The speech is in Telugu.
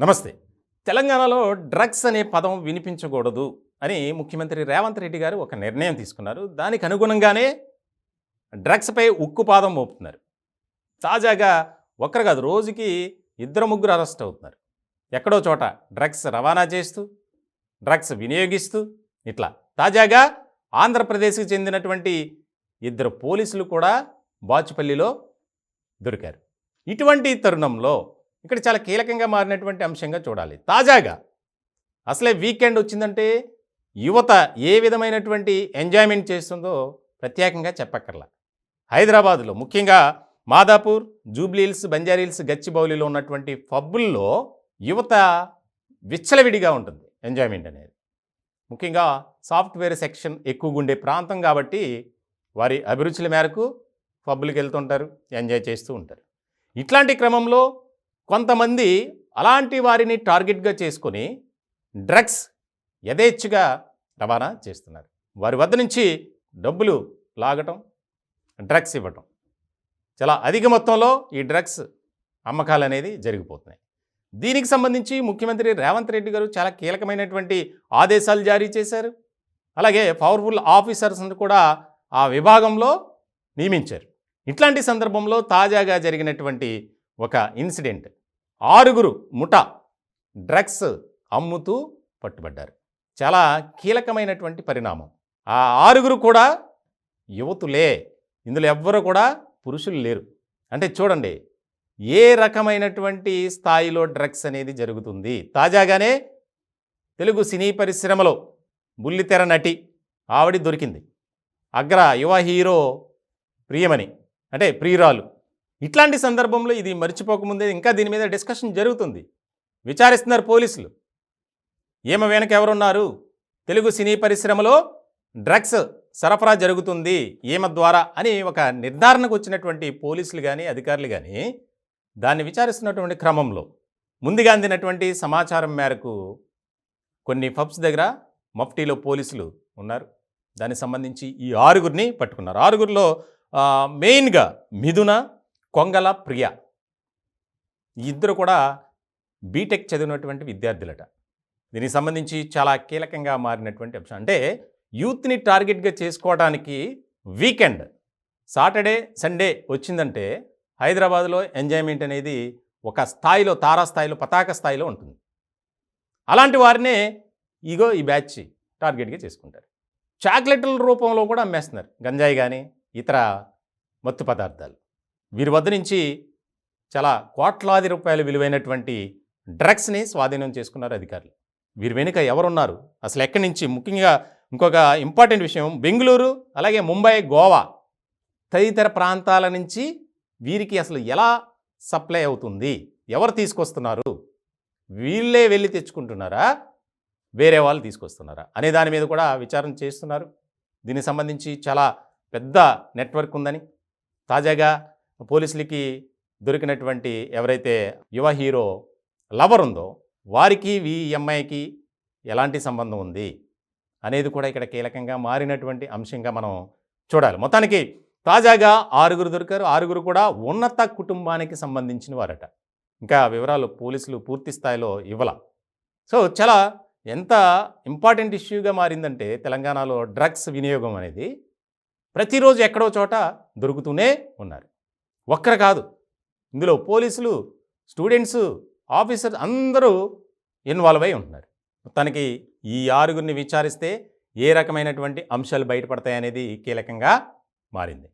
నమస్తే. తెలంగాణలో డ్రగ్స్ అనే పదం వినిపించకూడదు అని ముఖ్యమంత్రి రేవంత్ రెడ్డి గారు ఒక నిర్ణయం తీసుకున్నారు. దానికి అనుగుణంగానే డ్రగ్స్‌పై ఉక్కుపాదం మోపుతున్నారు. తాజాగా ఒక్కరు కాదు, రోజుకి ఇద్దరు ముగ్గురు అరెస్ట్ అవుతున్నారు. ఎక్కడో చోట డ్రగ్స్ రవాణా చేస్తూ, డ్రగ్స్ వినియోగిస్తూ ఇట్లా. తాజాగా ఆంధ్రప్రదేశ్‌కి చెందినటువంటి ఇద్దరు పోలీసులు కూడా బాచుపల్లిలో దొరికారు. ఇటువంటి తరుణంలో ఇక్కడ చాలా కీలకంగా మారినటువంటి అంశంగా చూడాలి. తాజాగా అసలే వీకెండ్ వచ్చిందంటే యువత ఏ విధమైనటువంటి ఎంజాయ్మెంట్ చేస్తుందో ప్రత్యేకంగా చెప్పక్కర్లా. హైదరాబాదులో ముఖ్యంగా మాదాపూర్, జూబ్లీహిల్స్, బంజారీహిల్స్, గచ్చిబౌలిలో ఉన్నటువంటి పబ్బుల్లో యువత విచ్చలవిడిగా ఉంటుంది ఎంజాయ్మెంట్ అనేది. ముఖ్యంగా సాఫ్ట్వేర్ సెక్షన్ ఎక్కువగా ఉండే ప్రాంతం కాబట్టి వారి అభిరుచుల మేరకు పబ్బులకు వెళ్తుంటారు, ఎంజాయ్ చేస్తూ ఉంటారు. ఇట్లాంటి క్రమంలో కొంతమంది అలాంటి వారిని టార్గెట్గా చేసుకొని డ్రగ్స్ యథేచ్ఛగా రవాణా చేస్తున్నారు. వారి వద్ద నుంచి డబ్బులు లాగటం, డ్రగ్స్ ఇవ్వటం, చాలా అధిక మొత్తంలో ఈ డ్రగ్స్ అమ్మకాలు అనేది జరిగిపోతున్నాయి. దీనికి సంబంధించి ముఖ్యమంత్రి రేవంత్ రెడ్డి గారు చాలా కీలకమైనటువంటి ఆదేశాలు జారీ చేశారు. అలాగే పవర్ఫుల్ ఆఫీసర్స్ని కూడా ఆ విభాగంలో నియమించారు. ఇట్లాంటి సందర్భంలో తాజాగా జరిగినటువంటి ఒక ఇన్సిడెంట్, 6 ముఠా డ్రగ్స్ అమ్ముతూ పట్టుబడ్డారు. చాలా కీలకమైనటువంటి పరిణామం. ఆ 6 కూడా యువతులే, ఇందులో ఎవ్వరు కూడా పురుషులు లేరు. అంటే చూడండి ఏ రకమైనటువంటి స్థాయిలో డ్రగ్స్ అనేది జరుగుతుంది. తాజాగానే తెలుగు సినీ పరిశ్రమలో బుల్లితెర నటి ఆవిడ దొరికింది. అగ్ర యువ హీరో ప్రియమణి, అంటే ప్రియురాలు. ఇట్లాంటి సందర్భంలో ఇది మర్చిపోకముందే ఇంకా దీని మీద డిస్కషన్ జరుగుతుంది. విచారిస్తున్నారు పోలీసులు. ఈమె వెనక ఎవరున్నారు, తెలుగు సినీ పరిశ్రమలో డ్రగ్స్ సరఫరా జరుగుతుంది ఈమె ద్వారా అని ఒక నిర్ధారణకు వచ్చినటువంటి పోలీసులు కానీ అధికారులు కానీ దాన్ని విచారిస్తున్నటువంటి క్రమంలో ముందుగా అందినటువంటి సమాచారం మేరకు కొన్ని పబ్స్ దగ్గర మఫ్టీలో పోలీసులు ఉన్నారు. దానికి సంబంధించి ఈ 6 పట్టుకున్నారు. 6లో మెయిన్గా మిథున, కొంగల ప్రియ, ఈ ఇద్దరు కూడా బీటెక్ చదివినటువంటి విద్యార్థులట. దీనికి సంబంధించి చాలా కీలకంగా మారినటువంటి అంశం. అంటే యూత్ని టార్గెట్గా చేసుకోవడానికి వీకెండ్ సాటర్డే సండే వచ్చిందంటే హైదరాబాద్లో ఎంజాయ్మెంట్ అనేది ఒక స్థాయిలో, తారాస్థాయిలో, పతాక స్థాయిలో ఉంటుంది. అలాంటి వారినే ఇగో ఈ బ్యాచ్ టార్గెట్గా చేసుకుంటారు. చాక్లెట్ల రూపంలో కూడా అమ్మేస్తున్నారు గంజాయి కానీ ఇతర మత్తు పదార్థాలు. వీరి వద్ద నుంచి చాలా కోట్లాది రూపాయలు విలువైనటువంటి డ్రగ్స్ని స్వాధీనం చేసుకున్నారు అధికారులు. వీరి వెనుక ఎవరున్నారు, అసలు ఎక్కడి నుంచి, ముఖ్యంగా ఇంకొక ఇంపార్టెంట్ విషయం, బెంగళూరు, అలాగే ముంబై, గోవా తదితర ప్రాంతాల నుంచి వీరికి అసలు ఎలా సప్లై అవుతుంది, ఎవరు తీసుకొస్తున్నారు, వీళ్ళే వెళ్ళి తెచ్చుకుంటున్నారా, వేరే వాళ్ళు తీసుకొస్తున్నారా అనే దాని మీద కూడా విచారణ చేస్తున్నారు. దీనికి సంబంధించి చాలా పెద్ద నెట్వర్క్ ఉందని తాజాగా పోలీసులకి దొరికినటువంటి ఎవరైతే యువ హీరో లవర్ ఉందో వారికి ఈ అమ్మాయికి ఎలాంటి సంబంధం ఉంది అనేది కూడా ఇక్కడ కీలకంగా మారినటువంటి అంశంగా మనం చూడాలి. మొత్తానికి తాజాగా 6 దొరికారు. 6 కూడా ఉన్నత కుటుంబానికి సంబంధించిన వారట. ఇంకా వివరాలు పోలీసులు పూర్తి స్థాయిలో ఇవ్వాల. సో చాలా ఎంత ఇంపార్టెంట్ ఇష్యూగా మారిందంటే తెలంగాణలో డ్రగ్స్ వినియోగం అనేది ప్రతిరోజు ఎక్కడో చోట దొరుకుతూనే ఉన్నారు. ఒక్కరు కాదు, ఇందులో పోలీసులు, స్టూడెంట్స్, ఆఫీసర్స్ అందరూ ఇన్వాల్వ్ అయి ఉంటున్నారు. మొత్తానికి ఈ 6 విచారిస్తే ఏ రకమైనటువంటి అంశాలు బయటపడతాయనేది కీలకంగా మారింది.